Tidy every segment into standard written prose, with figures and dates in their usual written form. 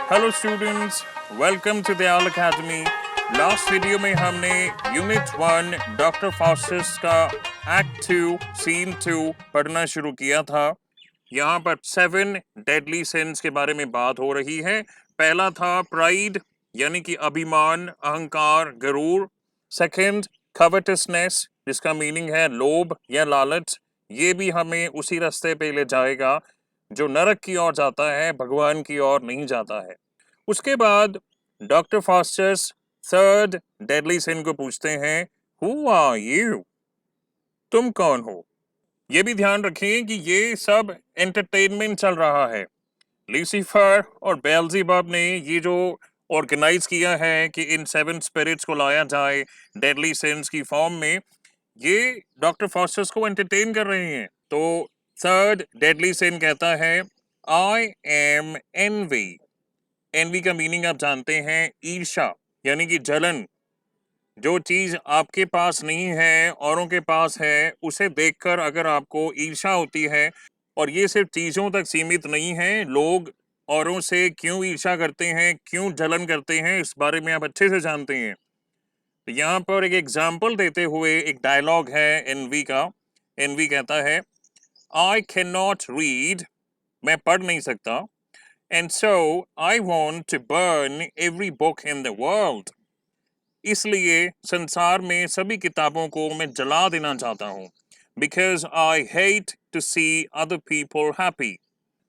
Hello students, welcome to the all academy. Last video में हमने unit 1 Doctor Faustus का act 2 scene 2 पढ़ना शुरू किया था। यहाँ पर 7 डेडली सिंस के बारे में बात हो रही है। पहला था प्राइड यानी कि अभिमान, अहंकार, गरूर। सेकंड कवटसनेस जिसका मीनिंग है लोभ या लालच। ये भी हमें उसी रास्ते पे ले जाएगा जो नरक की ओर जाता है, भगवान की ओर नहीं जाता है। उसके बाद डॉक्टर फास्टस थर्ड डेडली सिन को पूछते हैं, हु आर यू? तुम कौन हो? ये भी ध्यान रखें कि ये सब एंटरटेनमेंट चल रहा है। लूसीफर और बेल्ज़ेबब ने ये जो ऑर्गेनाइज किया है कि इन 7 स्पिरिट्स को लाया जाए डेडली सिंस की फॉर्म में, ये डॉक्टर फास्टस को एंटरटेन कर रहे हैं। तो थर्ड डेडली सिन कहता है, आई एम एनवी। एनवी का मीनिंग आप जानते हैं, ईर्ष्या यानी कि जलन। जो चीज आपके पास नहीं है औरों के पास है, उसे देखकर अगर आपको ईर्ष्या होती है, और ये सिर्फ चीजों तक सीमित नहीं है, लोग औरों से क्यों ईर्ष्या करते हैं, क्यों जलन करते हैं, इस बारे में आप अच्छे से जानते हैं। तो यहाँ पर एक एग्जाम्पल देते हुए एक डायलॉग है एनवी का। एनवी कहता है, आई कैन नॉट रीड, मैं पढ़ नहीं सकता, and so I want to burn every book in the world, इसलिए संसार में सभी किताबों को मैं जला देना चाहता हूँ। Because I hate to see other people happy,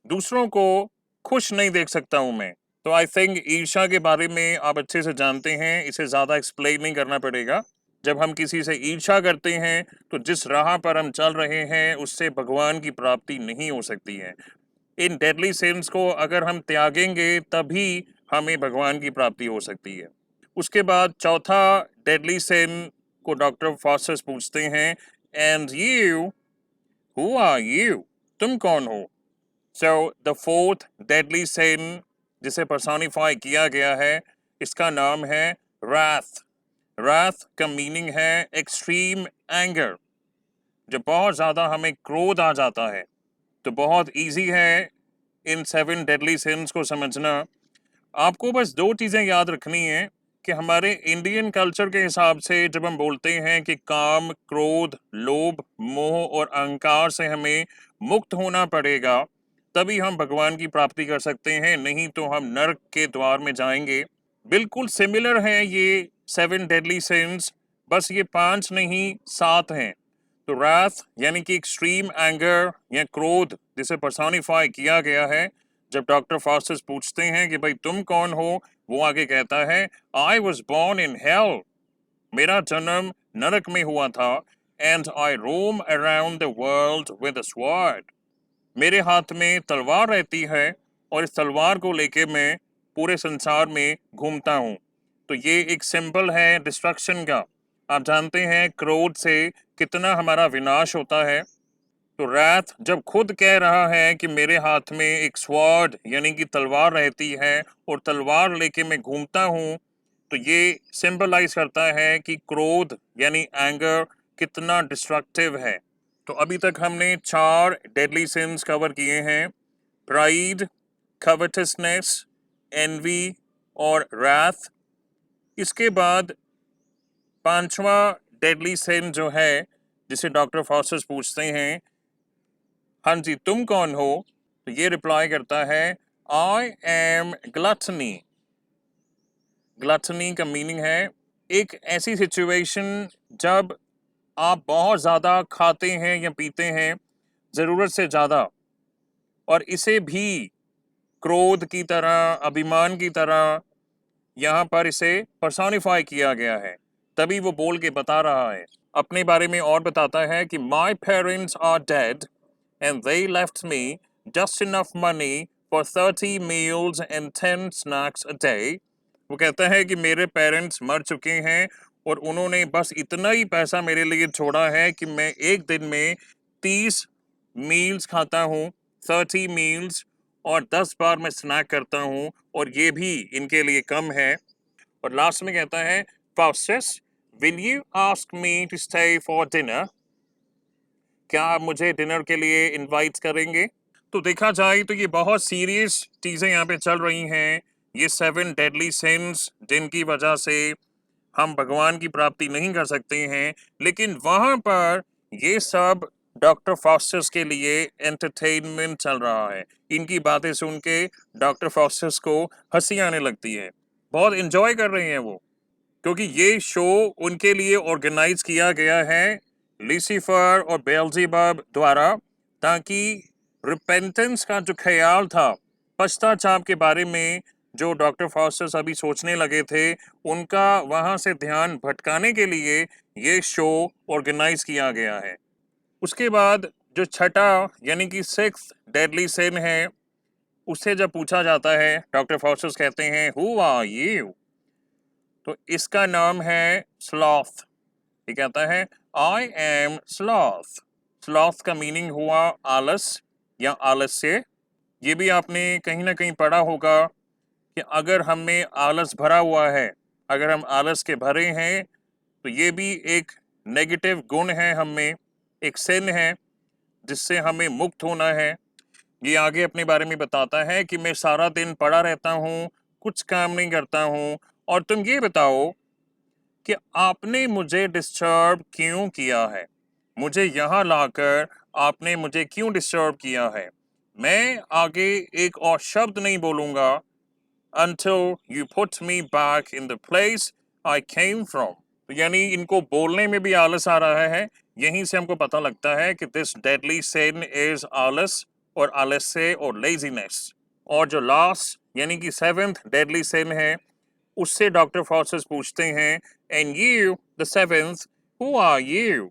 दूसरों को खुश नहीं देख सकता हूँ मैं। तो आई थिंक ईर्ष्या के बारे में आप अच्छे से जानते हैं, इसे ज़्यादा एक्सप्लेन नहीं करना पड़ेगा। जब हम किसी से ईर्ष्या करते हैं तो जिस राह पर हम चल रहे हैं उससे भगवान की प्राप्ति नहीं हो सकती है। इन डेडली सिंस को अगर हम त्यागेंगे तभी हमें भगवान की प्राप्ति हो सकती है। उसके बाद चौथा डेडली सिन को डॉक्टर फास्टस पूछते हैं, and you, who are you? तुम कौन हो? So the fourth deadly sin जिसे पर्सोनिफाई किया गया है, इसका नाम है राथ। राथ का मीनिंग है एक्सट्रीम एंगर। जब बहुत ज़्यादा हमें क्रोध आ जाता है तो बहुत इजी है इन 7 डेडली सिंस को समझना। आपको बस 2 चीज़ें याद रखनी है कि हमारे इंडियन कल्चर के हिसाब से जब हम बोलते हैं कि काम, क्रोध, लोभ, मोह और अहंकार से हमें मुक्त होना पड़ेगा, तभी हम भगवान की प्राप्ति कर सकते हैं, नहीं तो हम नरक के द्वार में जाएंगे। बिल्कुल सिमिलर हैं ये 7 डेडली सिंस, बस ये 5 नहीं 7 हैं। तो राथ यानी कि एक्सट्रीम एंगर या क्रोध जिसे पर्सोनिफाई किया गया है, जब डॉक्टर फास्टस पूछते हैं कि भाई तुम कौन हो, वो आगे कहता है, I was born in hell, मेरा जन्म नरक में हुआ था, and I roam around the world with a sword, मेरे हाथ में तलवार रहती है और इस तलवार को लेके मैं पूरे संसार में घूमता हूँ। तो ये एक सिंबल है डिस्ट्रक्शन का। आप जानते हैं क्रोध से कितना हमारा विनाश होता है। तो रात जब खुद कह रहा है कि मेरे हाथ में एक स्वॉर्ड यानी कि तलवार रहती है और तलवार लेके मैं घूमता हूँ, तो ये सिंबलाइज करता है कि क्रोध यानी एंगर कितना डिस्ट्रक्टिव है। तो अभी तक हमने 4 डेडली सिंस कवर किए हैं, प्राइड, कवटसनेस, एनवी और राथ। इसके बाद 5वां डेडली सिन जो है जिसे डॉक्टर फास्टस पूछते हैं, हाँ जी तुम कौन हो? तो ये रिप्लाई करता है, आई एम ग्लटनी। ग्लटनी का मीनिंग है एक ऐसी सिचुएशन जब आप बहुत ज़्यादा खाते हैं या पीते हैं, ज़रूरत से ज़्यादा, और इसे भी क्रोध की तरह, अभिमान की तरह यहाँ पर इसे पर्सोनिफाई किया गया है। तभी वो बोल के बता रहा है, अपने बारे में और बताता है कि my parents are dead and they left me just enough money for 30 meals and 10 snacks a day. वो कहता है कि मेरे पेरेंट्स मर चुके हैं और उन्होंने बस इतना ही पैसा मेरे लिए छोड़ा है कि मैं एक दिन में 30 मील्स खाता हूँ, 30 मील्स, और 10 बार मैं स्नैक करता हूँ, और ये भी इनके लिए कम है। और लास्ट में कहता है, Faustus, will you ask me to stay for dinner? क्या आप मुझे डिनर के लिए इनवाइट करेंगे? तो देखा जाए तो ये बहुत सीरियस चीज़ें यहाँ पे चल रही हैं। ये 7 डेडली सिंस जिनकी वजह से हम भगवान की प्राप्ति नहीं कर सकते हैं, लेकिन वहाँ पर ये सब डॉक्टर फॉस्टर्स के लिए एंटरटेनमेंट चल रहा है। इनकी बातें सुन के डॉक्टर फॉस्टर्स को हंसी आने लगती है, बहुत इंजॉय कर रहे हैं वो, क्योंकि ये शो उनके लिए ऑर्गेनाइज किया गया है लूसीफर और बेल्ज़ेबब द्वारा, ताकि रिपेंटेंस का जो ख्याल था, पश्चाताप के बारे में जो डॉक्टर फॉस्टर्स अभी सोचने लगे थे, उनका वहाँ से ध्यान भटकाने के लिए ये शो ऑर्गेनाइज किया गया है। उसके बाद जो छठा यानी कि 6th डेडली सिन है, उससे जब पूछा जाता है, डॉक्टर फॉस्टर्स कहते हैं हु आर यू, तो इसका नाम है स्लॉथ। ये कहता है आई एम स्लॉथ। स्लॉथ का मीनिंग हुआ आलस या आलस्य। ये भी आपने कहीं ना कहीं पढ़ा होगा कि अगर हम में आलस भरा हुआ है, अगर हम आलस के भरे हैं, तो ये भी एक नेगेटिव गुण है हम में, एक सिन है जिससे हमें मुक्त होना है। ये आगे अपने बारे में बताता है कि मैं सारा दिन पड़ा रहता हूँ, कुछ काम नहीं करता हूँ, और तुम ये बताओ कि आपने मुझे डिस्टर्ब क्यों किया है, मुझे यहाँ लाकर आपने मुझे क्यों डिस्टर्ब किया है। मैं आगे एक और शब्द नहीं बोलूँगा until you put me back in the place I came from। तो यानी इनको बोलने में भी आलस आ रहा है। यहीं से हमको पता लगता है कि दिस डेडली sin is आलस और आलस्य और लेजीनेस। और जो लास्ट यानी कि 7th डेडली sin है, उससे डॉक्टर फॉस्टर्स पूछते हैं and you the 7th who are you.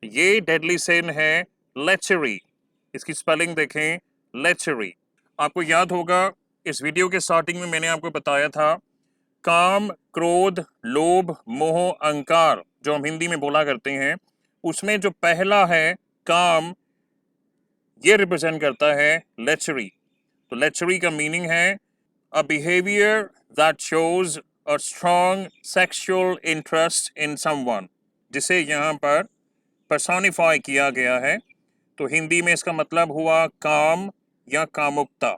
ये डेडली सिन है लेचरी। इसकी स्पेलिंग देखें, लेचरी। आपको याद होगा इस वीडियो के स्टार्टिंग में मैंने आपको बताया था काम, क्रोध, लोभ, मोह, अहंकार जो हम हिंदी में बोला करते हैं, उसमें जो पहला है काम, ये रिप्रेजेंट करता है लेचरी। तो लेचरी का मीनिंग है a behavior that shows a strong sexual interest in someone, जिसे यहाँ पर पर्सोनिफाई किया गया है। तो हिंदी में इसका मतलब हुआ काम या कामुकता।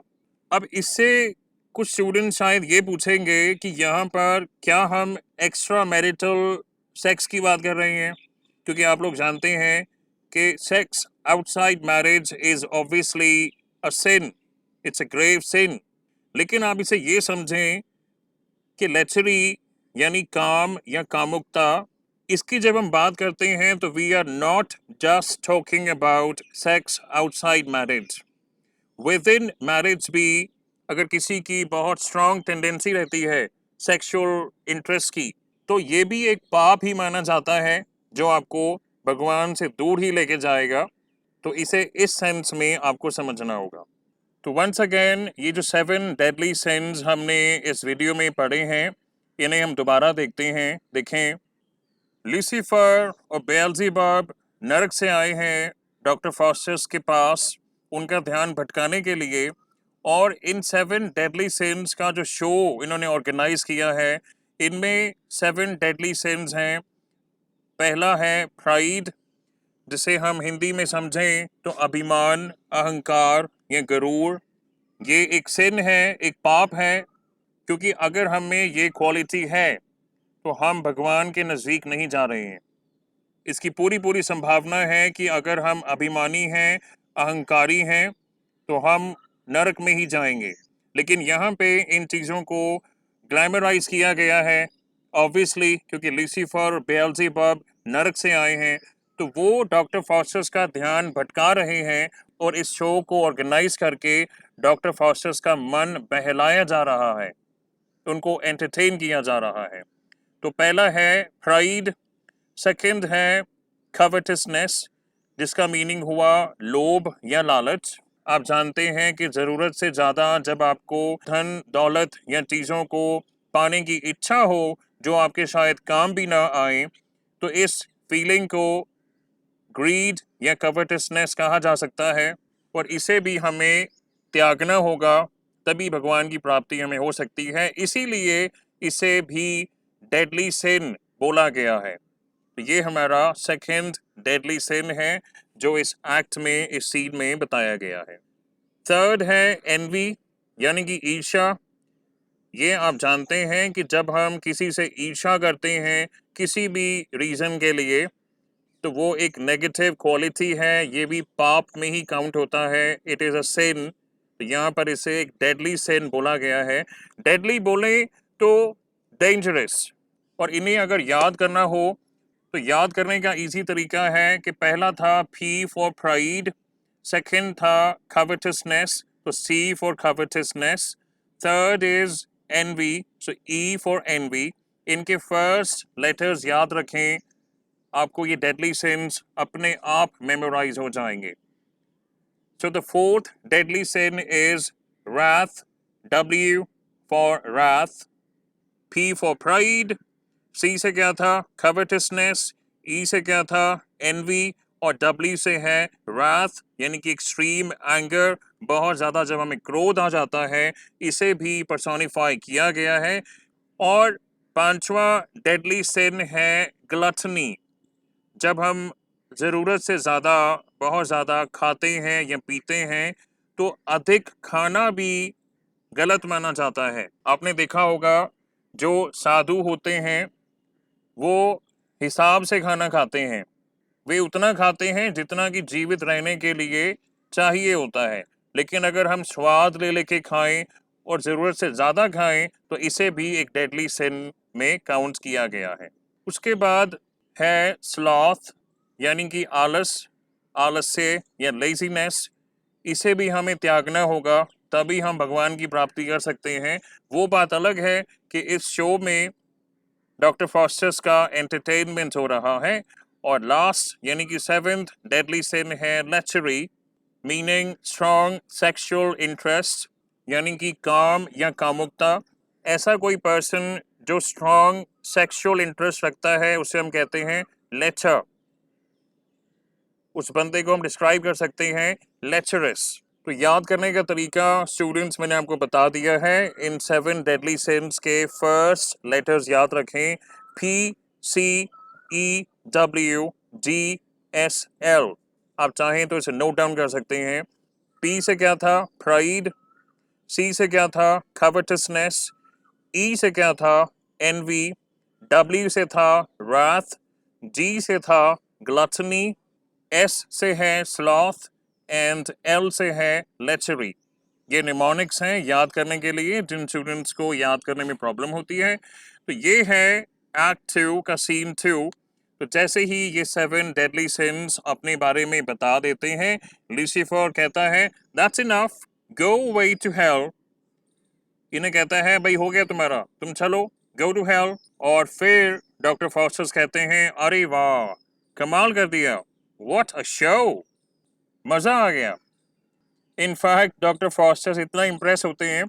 अब इससे कुछ स्टूडेंट शायद ये पूछेंगे कि यहाँ पर क्या हम एक्स्ट्रा मैरिटल सेक्स की बात कर रहे हैं, क्योंकि आप लोग जानते हैं कि sex outside marriage is obviously a sin, it's a grave sin. लेकिन आप इसे ये समझें कि लेचरी यानी काम या कामुकता, इसकी जब हम बात करते हैं तो we are not just talking about sex outside marriage. Within marriage भी अगर किसी की बहुत स्ट्रांग टेंडेंसी रहती है सेक्सुअल इंटरेस्ट की, तो ये भी एक पाप ही माना जाता है जो आपको भगवान से दूर ही लेके जाएगा। तो इसे इस सेंस में आपको समझना होगा। तो वंस अगेन ये जो 7 डेडली सिंस हमने इस वीडियो में पढ़े हैं, इन्हें हम दोबारा देखते हैं। देखें, लूसीफर और बेल्ज़ेबब नरक से आए हैं डॉक्टर फॉस्टर्स के पास उनका ध्यान भटकाने के लिए, और इन 7 डेडली सिंस का जो शो इन्होंने ऑर्गेनाइज किया है, इनमें 7 डेडली सिंस हैं। पहला है प्राइड, जिसे हम हिंदी में समझें तो अभिमान, अहंकार या गरूर। ये एक सिन है, एक पाप है, क्योंकि अगर हम में ये क्वालिटी है तो हम भगवान के नज़दीक नहीं जा रहे हैं। इसकी पूरी पूरी संभावना है कि अगर हम अभिमानी हैं, अहंकारी हैं, तो हम नरक में ही जाएंगे। लेकिन यहाँ पे इन चीज़ों को ग्लैमराइज किया गया है, ऑब्वियसली क्योंकि लूसीफर और बेल्ज़ेबब नरक से आए हैं, तो वो डॉक्टर फॉस्टर्स का ध्यान भटका रहे हैं, और इस शो को ऑर्गेनाइज करके डॉक्टर फॉस्टर्स का मन बहलाया जा रहा है, उनको एंटरटेन किया जा रहा है। तो पहला है प्राइड, सेकंड है कवटसनेस, जिसका मीनिंग हुआ लोभ या लालच। आप जानते हैं कि ज़रूरत से ज़्यादा जब आपको धन दौलत या चीज़ों को पाने की इच्छा हो जो आपके शायद काम भी ना आए, तो इस फीलिंग को ग्रीड या कवटसनेस कहा जा सकता है, और इसे भी हमें त्यागना होगा, तभी भगवान की प्राप्ति हमें हो सकती है। इसीलिए इसे भी डेडली सिन बोला गया है। तो ये हमारा सेकंड डेडली सिन है जो इस एक्ट में, इस सीन में बताया गया है। थर्ड है एनवी, यानी कि ईर्ष्या। ये आप जानते हैं कि जब हम किसी से ईर्ष्या करते हैं किसी भी रीज़न के लिए, तो वो एक नेगेटिव क्वालिटी है, ये भी पाप में ही काउंट होता है, इट इज़ अ सिन। तो यहाँ पर इसे एक डेडली सिन बोला गया है। डेडली बोले तो डेंजरस। और इन्हें अगर याद करना हो तो याद करने का इजी तरीका है कि पहला था P फॉर प्राइड, सेकंड था covetousness, तो C for covetousness, third is envy, so E for envy। इनके फर्स्ट लेटर्स याद रखें, आपको ये डेडली सिंस अपने आप मेमोराइज हो जाएंगे। So the fourth deadly sin is wrath, W for wrath, P for pride, C से क्या था covetousness, E से क्या था envy, और W से है wrath, यानी कि एक्सट्रीम एंगर, बहुत ज़्यादा जब हमें क्रोध आ जाता है, इसे भी पर्सोनिफाई किया गया है। और पांचवा डेडली सिन है ग्लटनी, जब हम ज़रूरत से ज़्यादा, बहुत ज़्यादा खाते हैं या पीते हैं तो अधिक खाना भी गलत माना जाता है। आपने देखा होगा जो साधु होते हैं वो हिसाब से खाना खाते हैं, वे उतना खाते हैं जितना कि जीवित रहने के लिए चाहिए होता है। लेकिन अगर हम स्वाद ले लेके खाएं और ज़रूरत से ज़्यादा खाएं तो इसे भी एक डेडली सिन में काउंट किया गया है। उसके बाद है स्लॉथ, यानी कि आलस, आलस्य या लेजीनेस। इसे भी हमें त्यागना होगा, तभी हम भगवान की प्राप्ति कर सकते हैं। वो बात अलग है कि इस शो में डॉक्टर फॉस्टर्स का एंटरटेनमेंट हो रहा है। और लास्ट यानी कि सेवेंथ डेडली सिन है लेचरी, मीनिंग स्ट्रॉन्ग सेक्सुअल इंटरेस्ट, यानी कि काम या कामुकता। ऐसा कोई पर्सन जो स्ट्रॉन्ग सेक्सुअल इंटरेस्ट रखता है उसे हम कहते हैं लेचर। उस बंदे को हम डिस्क्राइब कर सकते हैं लेचरस। तो याद करने का तरीका स्टूडेंट्स मैंने आपको बता दिया है। इन 7 डेडली सिंस के फर्स्ट लेटर्स याद रखें, PCEWDSL। आप चाहें तो इसे नोट डाउन कर सकते हैं। P से क्या था प्राइड, C से क्या था covetousness, E से क्या था envy, W से था wrath, G से था gluttony, S से है sloth एंड L से है lechery। ये निमोनिक्स हैं याद करने के लिए, जिन स्टूडेंट्स को याद करने में प्रॉब्लम होती है। तो ये है एक्ट 2 का सीन 2। तो जैसे ही ये 7 डेडली सिंस अपने बारे में बता देते हैं, लूसीफर कहता है that's enough, go away to hell. इन्हें कहता है भाई हो गया तुम्हारा, तुम चलो, गो टू हेल। और फिर डॉक्टर फॉस्टर्स कहते हैं अरे वाह कमाल कर दिया, व्हाट अ शो, मजा आ गया। इनफैक्ट डॉक्टर फॉस्टर्स इतना इम्प्रेस होते हैं,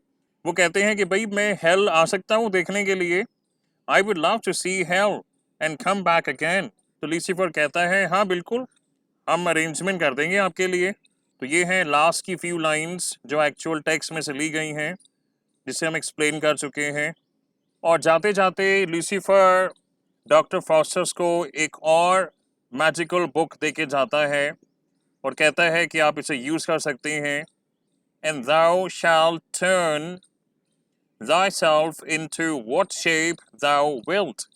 वो कहते हैं कि भाई मैं हेल आ सकता हूँ देखने के लिए, I would love to see hell and come back again. तो लूसीफर कहता है हाँ बिल्कुल, हम अरेंजमेंट कर देंगे आपके लिए। तो ये हैं लास्ट की फ्यू लाइंस जो एक्चुअल टेक्स्ट में से ली गई हैं, जिसे हम एक्सप्लेन कर चुके हैं। और जाते जाते लूसीफर डॉक्टर फॉस्टर्स को एक और मैजिकल बुक देके जाता है और कहता है कि आप इसे यूज़ कर सकते हैं। And thou shalt turn thyself into what shape thou wilt।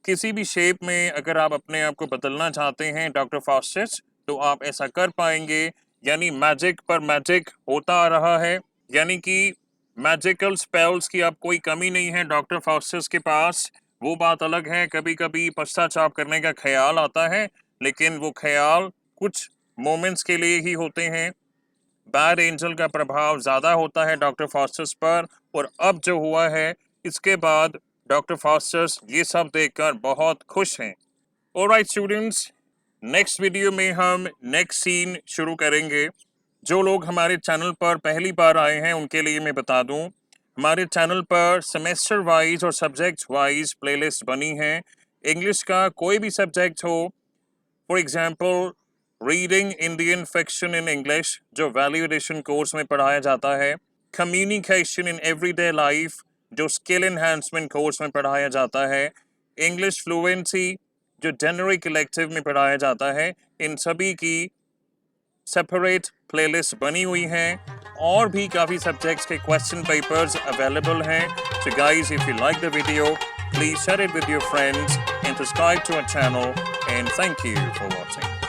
किसी भी शेप में अगर आप अपने आप को बदलना चाहते हैं डॉक्टर फॉस्टर्स, तो आप ऐसा कर पाएंगे। यानी मैजिक पर मैजिक होता आ रहा है, यानी कि मैजिकल स्पेल्स की अब कोई कमी नहीं है डॉक्टर फॉस्टर्स के पास। वो बात अलग है, कभी कभी पश्चाताप करने का ख्याल आता है, लेकिन वो ख्याल कुछ मोमेंट्स के लिए ही होते हैं। बैड एंजल का प्रभाव ज़्यादा होता है डॉक्टर फॉस्टर्स पर, और अब जो हुआ है इसके बाद डॉक्टर फॉस्टर्स ये सब देखकर बहुत खुश हैं। ऑलराइट स्टूडेंट्स, नेक्स्ट वीडियो में हम नेक्स्ट सीन शुरू करेंगे। जो लोग हमारे चैनल पर पहली बार आए हैं उनके लिए मैं बता दूं, हमारे चैनल पर सेमेस्टर वाइज और सब्जेक्ट वाइज प्लेलिस्ट बनी है। इंग्लिश का कोई भी सब्जेक्ट हो, for example reading Indian fiction in English जो वैल्यू एडिशन कोर्स में पढ़ाया जाता है, कम्युनिकेशन इन एवरीडे लाइफ जो स्किल एनहांसमेंट कोर्स में पढ़ाया जाता है, इंग्लिश फ्लुएंसी जो जेनरिक इलेक्टिव में पढ़ाया जाता है, इन सभी की सेपरेट प्लेलिस्ट बनी हुई हैं। और भी काफ़ी सब्जेक्ट्स के क्वेश्चन पेपर्स अवेलेबल हैं. So guys, if you like the video, please share it with your friends and subscribe to our channel, and thank you for watching.